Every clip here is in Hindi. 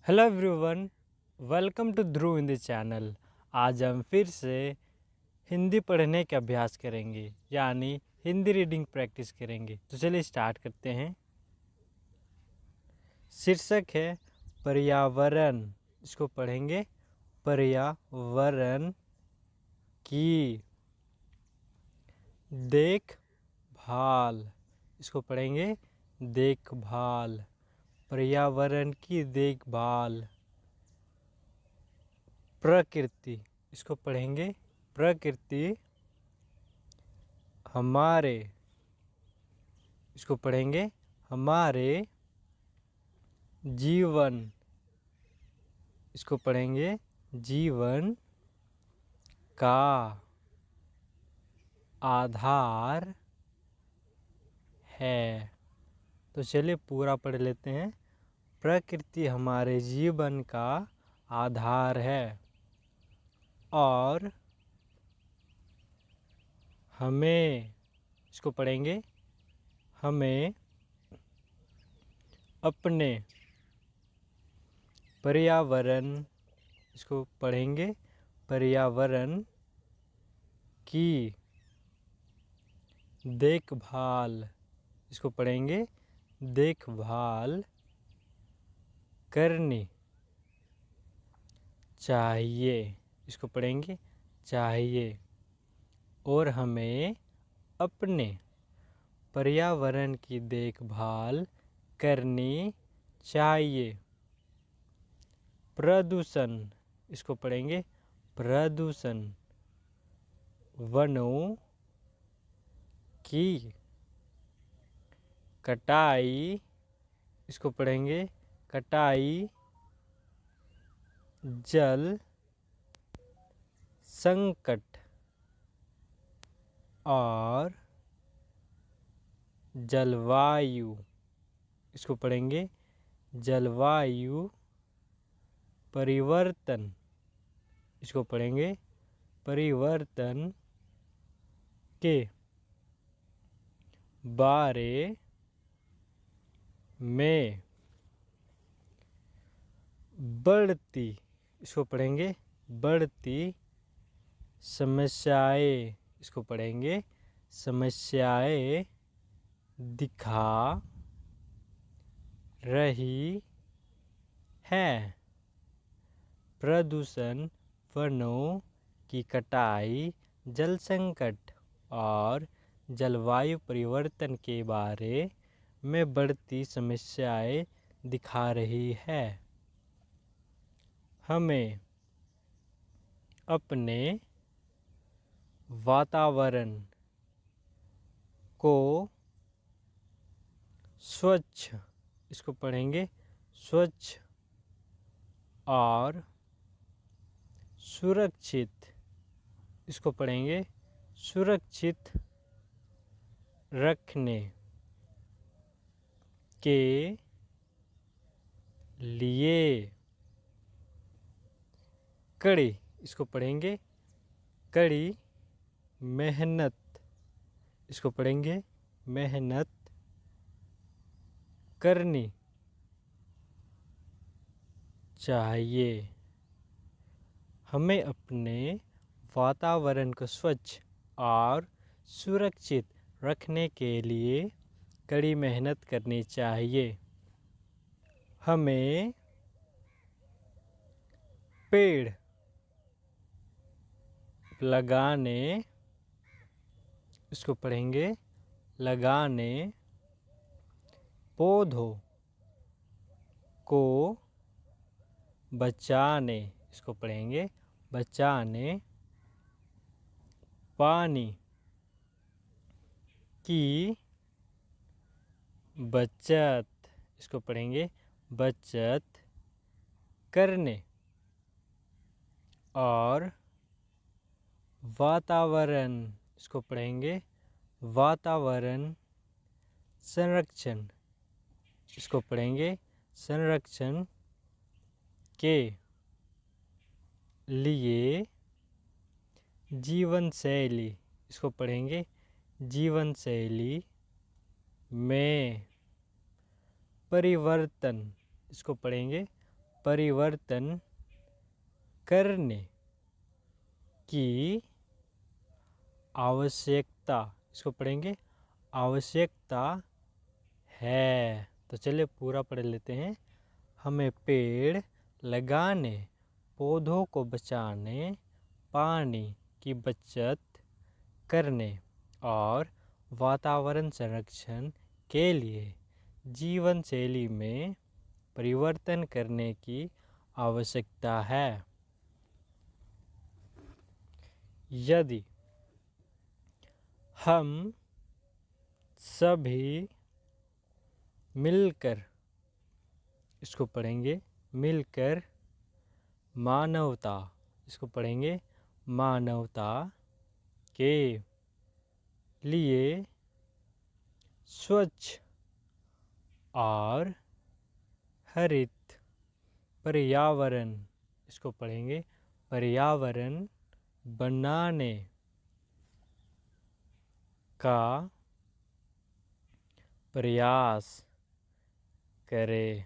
Hello everyone, welcome to Dhruv Hindi channel. आज हम फिर से हिंदी पढ़ने का अभ्यास करेंगे, यानी हिंदी रीडिंग प्रैक्टिस करेंगे। तो चलिए स्टार्ट करते हैं। शीर्षक है पर्यावरण। इसको पढ़ेंगे पर्यावरण की देखभाल। इसको पढ़ेंगे देखभाल, पर्यावरण की देखभाल। प्रकृति, इसको पढ़ेंगे प्रकृति हमारे। इसको पढ़ेंगे हमारे जीवन। इसको पढ़ेंगे जीवन का आधार है। तो चलिए पूरा पढ़ लेते हैं। प्रकृति हमारे जीवन का आधार है और हमें, इसको पढ़ेंगे हमें अपने पर्यावरण, इसको पढ़ेंगे पर्यावरण की देखभाल। इसको पढ़ेंगे देखभाल करनी चाहिए। इसको पढ़ेंगे चाहिए और हमें अपने पर्यावरण की देखभाल करनी चाहिए। प्रदूषण, इसको पढ़ेंगे प्रदूषण वनों की कटाई। इसको पढ़ेंगे कटाई, जल संकट और जलवायु। इसको पढ़ेंगे जलवायु परिवर्तन। इसको पढ़ेंगे परिवर्तन के बारे में बढ़ती, इसको पढ़ेंगे बढ़ती समस्याएं। इसको पढ़ेंगे समस्याएं दिखा रही है। प्रदूषण, वनों की कटाई, जल संकट और जलवायु परिवर्तन के बारे में बढ़ती समस्याएं दिखा रही है। हमें अपने वातावरण को स्वच्छ, इसको पढ़ेंगे स्वच्छ और सुरक्षित। इसको पढ़ेंगे सुरक्षित रखने के लिए कड़ी, इसको पढ़ेंगे कड़ी मेहनत। इसको पढ़ेंगे मेहनत करनी चाहिए। हमें अपने वातावरण को स्वच्छ और सुरक्षित रखने के लिए कड़ी मेहनत करनी चाहिए। हमें पेड़ लगाने, इसको पढ़ेंगे लगाने, पौधों को बचाने। इसको पढ़ेंगे बचाने, पानी की बचत। इसको पढ़ेंगे बचत करने और वातावरण, इसको पढ़ेंगे वातावरण संरक्षण। इसको पढ़ेंगे संरक्षण के लिए जीवन शैली। इसको पढ़ेंगे जीवन शैली में परिवर्तन। इसको पढ़ेंगे परिवर्तन करने की आवश्यकता, इसको पढ़ेंगे आवश्यकता है। तो चलिए पूरा पढ़ लेते हैं। हमें पेड़ लगाने, पौधों को बचाने, पानी की बचत करने और वातावरण संरक्षण के लिए जीवन शैली में परिवर्तन करने की आवश्यकता है। यदि हम सभी मिलकर, इसको पढ़ेंगे मिलकर मानवता, इसको पढ़ेंगे मानवता के लिए स्वच्छ और हरित पर्यावरण, इसको पढ़ेंगे पर्यावरण बनाने का प्रयास करें।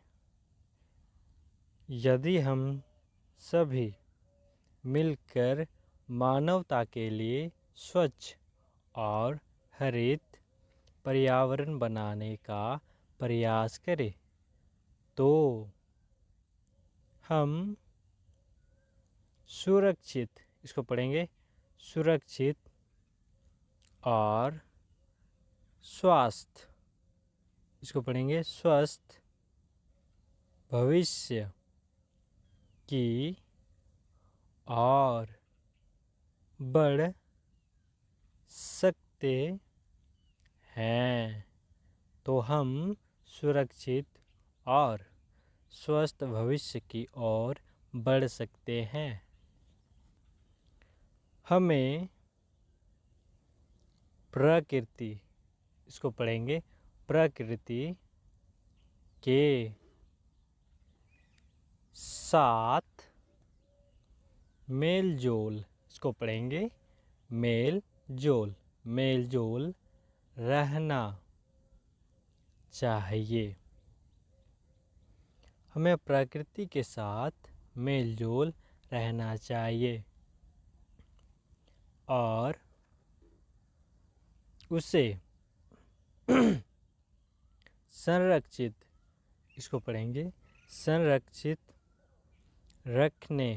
यदि हम सभी मिलकर मानवता के लिए स्वच्छ और हरित पर्यावरण बनाने का प्रयास करें तो हम सुरक्षित, इसको पढ़ेंगे सुरक्षित और स्वस्थ, इसको पढ़ेंगे स्वस्थ भविष्य की ओर बढ़ सकते हैं। तो हम सुरक्षित और स्वस्थ भविष्य की ओर बढ़ सकते हैं। हमें प्रकृति, इसको पढ़ेंगे प्रकृति के साथ मेलजोल, इसको पढ़ेंगे मेलजोल, मेलजोल रहना चाहिए। हमें प्रकृति के साथ मेलजोल रहना चाहिए और उसे संरक्षित, इसको पढ़ेंगे संरक्षित रखने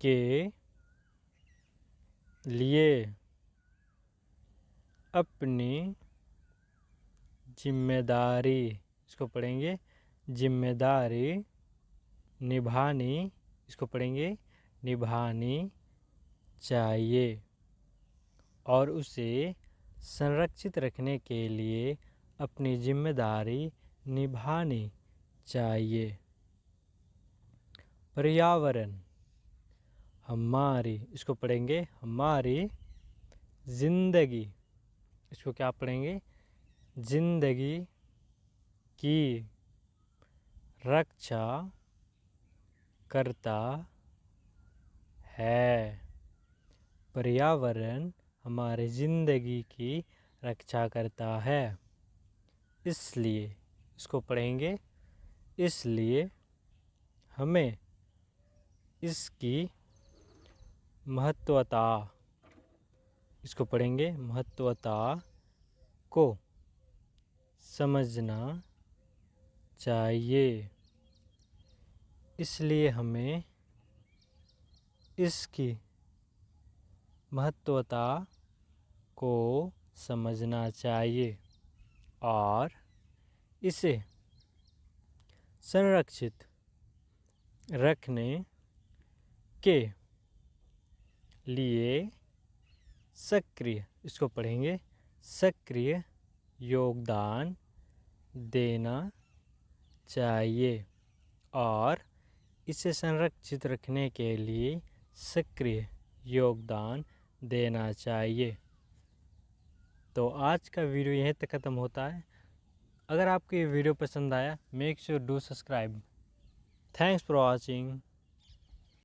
के लिए अपनी जिम्मेदारी, इसको पढ़ेंगे जिम्मेदारी निभानी, इसको पढ़ेंगे निभानी चाहिए और उसे संरक्षित रखने के लिए अपनी जिम्मेदारी निभानी चाहिए। पर्यावरण हमारी, इसको पढ़ेंगे हमारी जिंदगी, इसको क्या पढ़ेंगे जिंदगी की रक्षा करता है। पर्यावरण हमारे जिंदगी की रक्षा करता है, इसलिए, इसको पढ़ेंगे इसलिए हमें इसकी महत्वता, इसको पढ़ेंगे महत्वता को समझना चाहिए। इसलिए हमें इसकी महत्वता को समझना चाहिए और इसे संरक्षित रखने के लिए सक्रिय, इसको पढ़ेंगे सक्रिय योगदान देना चाहिए और इसे संरक्षित रखने के लिए सक्रिय योगदान देना चाहिए। तो आज का वीडियो यहीं तक ख़त्म होता है। अगर आपको ये वीडियो पसंद आया, make sure do subscribe. Thanks for watching.